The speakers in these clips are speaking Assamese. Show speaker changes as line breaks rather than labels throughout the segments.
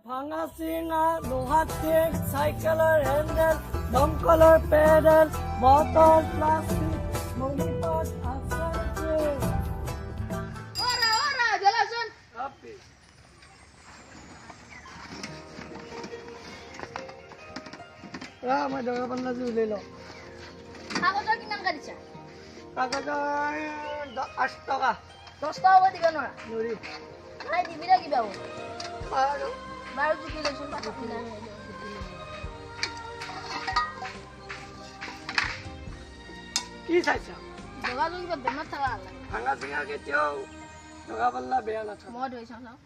banga-singa, lohatik, cycler handle, dumcolor pedal, bottle, plastic, monipot, assamese.
Ora, jelasin.
Happy. May daga panla jule lo.
Kagotor kinang kadisa?
Kagotor 8 taka.
10 টাকা দিবা নৰা
Nuri.
নাই দিবি না কিবা
Paano?
বাৰু দিবি লৈছো পাতি নাই
কি চাইছা?
দগা জুই কিবা বেমাৰ থাকা লাগে
banga-singa কেতিয়াও daga panla বেয়া নাথাকে।
মই ধৰি চাওঁ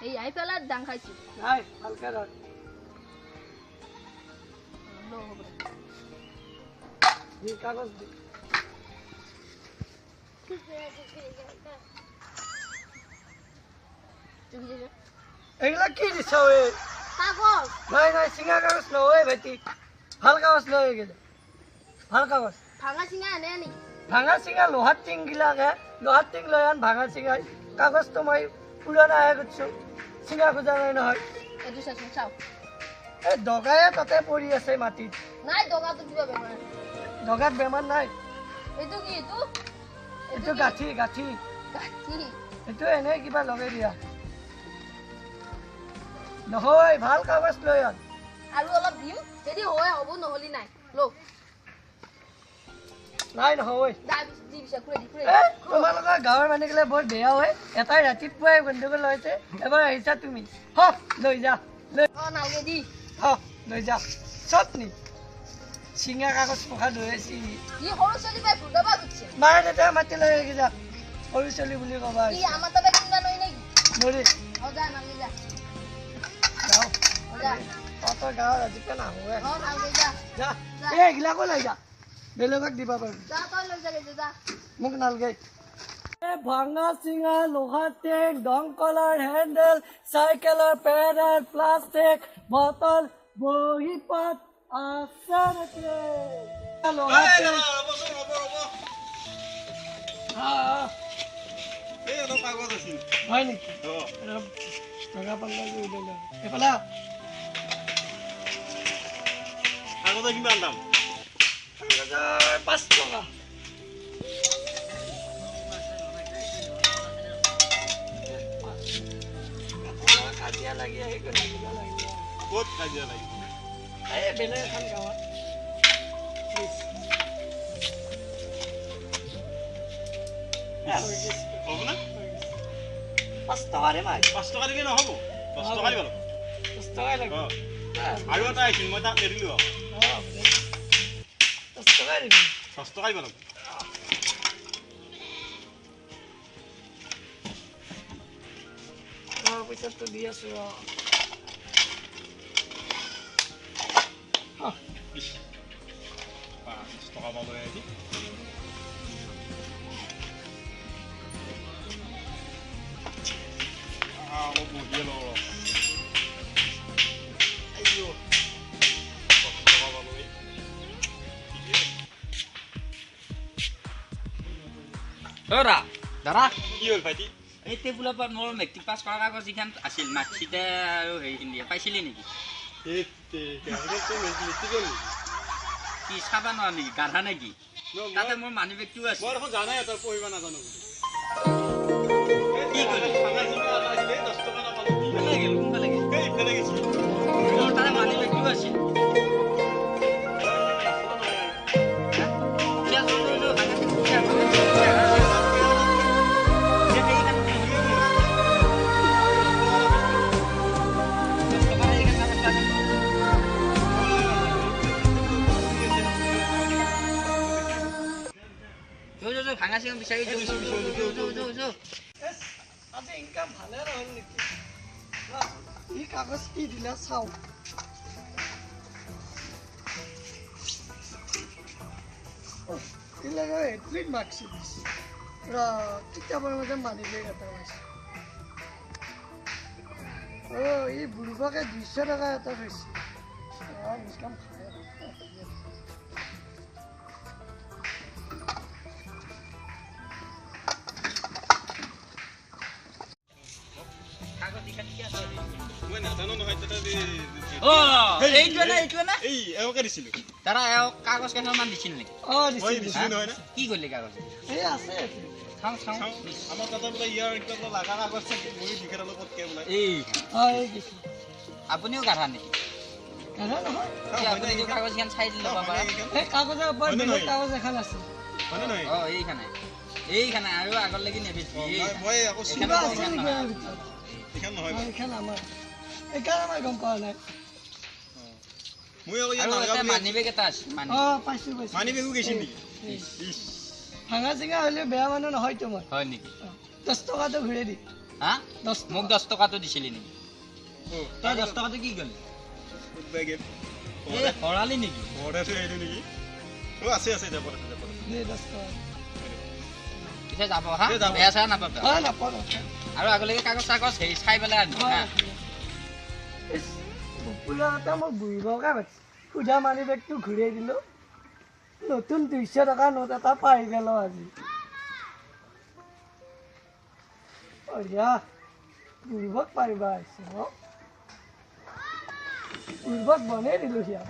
এই আহি পেলাই দাং খাইছি
নাই ভালকে ধৰ।
লো হ'ব
দি কাগজ দি। এগুলা কি দিছ ওই?
কাগজ
নাই চিঙা কাগজ নয় ভাইটি, ভাল কাগজ নয় এগুলো, ভাল কাগজ।
ভাঙা চিঙা এনে নেকি
ভাঙা-চিঙা লোহার টিং গিলাকে, লোহার টিং লৈ আন ভাঙা-চিঙাই কাগজটো মই পুৰণা আহে কৰিছোঁ, চিঙা খোজা নাই নহয়।
এইটো চাচোন চাও
এই দগায়ে তাতে পৰি আছে মাটিত।
নাই দগাটো কিবা বেমাৰ
দগাত বেমাৰ নাই,
এইটো কি
এইটো গাঁঠি
গাঠি
এইটো এনেই কিবা লগাই দিয়া নহয়, ভাল কাগজ লৈ আন।
আৰু অলপ দিম যদি হয় হ'ব নহলি নাই লো
নাই নহয়
দা দি বিছা খুৰে দি
তোমালোকৰ গাঁৱৰ মানুহগিলা বৰ বেয়া হয়, এটাই ৰাতিপুৱাই গণ্ডগোল হৈছে, এবাৰ আহিছা তুমি, লৈ যা
নালগে দি
লৈ যা চব নি চিঙা কাগজ পকা লৈ আছি
ই সৰু চলি পাই ফুটাবা গুছে
মায়ে দেউতাই মাতি লৈ আহি যা, সৰু ছোৱালী বুলি ক'বা
ই আমাৰ তাতে কিনা নই নেকি
নৰি
যা নালগে যা
যাওঁ
যা
তহঁতৰ গাঁৱত আজিকালি নাহোৱে
নালগে যা
যা এইগিলাকো লৈ যা, বেলেগক দিবা পাৰোঁ,
যা তই লৈ যাগে যা
মোক নালগে। ভাঙা-চিঙা, লোহাৰ টিং, দমকলৰ হেণ্ডেল, চাইকেলৰ পেডেল, প্লাষ্টিক, বটল, বহী পাত, assamese. হয় নেকি? টকা পাল্লা এইফালে
আগতে কিমান দাম?
5 টকা। কাজিয়া লাগি আহি
ক'ত কাজিয়া লাগিব?
এই বেলেগ এখন গাঁৱত।
হ'ব না?
5 টকাৰে মাই
5 টকা দিলে নহ'ব, 10 টকা দিব লাগিব।
10 টকাই লাগিব।
আৰু এটা আহিছিল, মই তাক এৰিলোঁ আৰু
10 টকাই দিবি।
10 টকা দিব লাগিব।
পইচাটো দি আছো ৰ
5 টকা পাব আজি। মোক বহিয়ে লওঁ ৰ। আইও 10 টকা পাব এই।
দাদা
কি হ'ল ভাইটি?
এই টেবুলৰ পৰা মোৰ মেট্ৰিক পাছ কৰা কাগজ যিখন আছিল মাৰ্কশ্বিটে আৰু হেৰিখিনি দিয়ে পাইছিলি নেকি? কি চাবা নোৱাৰ নেকি, গাধা নেকি? তাতে মোৰ মানি বেগটো আছে।
মই দেখোন জানাই তই পঢ়িব নাজানো বুলি।
কি কৰিলি? কোনফালে গ'ল? কোনফালে গ'ল? মোৰ তাতে মানি বেগটো আছিল। ভাঙা-চিঙা বিচাৰি
আজি ইনকাম ভালে নহ'ল নেকি? ই কাগজ কি দিলা চাওঁ। এডমিট মাৰ্কশ্বিট দিছে কিতাপৰ মাজে মানি বেগ এটা পাইছে। এই বুঢ়বাকে 200 টকা এটা পাইছে। ইনকাম ভালে
কাগজ মাটিকালি কি আছে
মই নাজানো নহয় তাতে
অ এইটো না
এই এওঁকে দিছিলো
তারা কাগজ কেইখনমান দিছিল নেকি
মই দিছিলো নহয় না
কি কৰিলে কাগজ
এই আছে
চাওঁ
আমাৰ তাতে বোলে ইয়াৰ কিবা লাগা কাগজ থাকে মই লিখে দালো ক'ত কে বোলে
এই
এই কিছু
আপুনিও গাধা নেকি
গাধা নহয়
আপুনি যে কাগজখন চাই দিলে বাবা
এই কাগজৰ ওপৰত বেলেগ কাগজ এখন আছে
হয়নে নহয়
অ এইখানে আৰু আগলৈকে নেবেছি
মই আকৌ
কিবা আছে নেকি ইয়াৰ ভিতৰত
এইখন নহয়
এইখন আমাৰ এইকাৰণে মই গম পোৱা নাই
মই আকৌ ইয়াৰ
আৰু
নাগা
এটা
বুলি
মানিবেগ এটা আছে
পাইছোঁ
মানি বেগু গৈছিল নেকি
ভাঙা চিঙা হ'লে বেয়া মানুহ নহয়তো মই
হয় নেকি
10 টকাটো ঘূৰাই দি
হা
10
মোক 10 টকাটো দিছিলি নেকি
অ
তই 10 টকাটো কি কৰিলি
বেগে
এই হৰালি নেকি
অৰ্ডাৰটো আহিলো নেকি অ আছে যাব
দে 10 টকা
পিছে যাব হা বেয়া চাই নাপাবা
নাপাওঁ
আৰু আগলৈকে কাগজ হেৰি চাই পেলাই আনিব হা
পুলাতে মই বুঢ়িবকে পাইছোঁ সুধা মানি বেগটো ঘূৰাই দিলোঁ নতুন 200 টকা নোট এটা পাই গেল আজি বঢ়িয়া বুঢ়িবক পাৰিবা আহিছে বুঢ়িবক বনাই দিলোঁ সিয়াক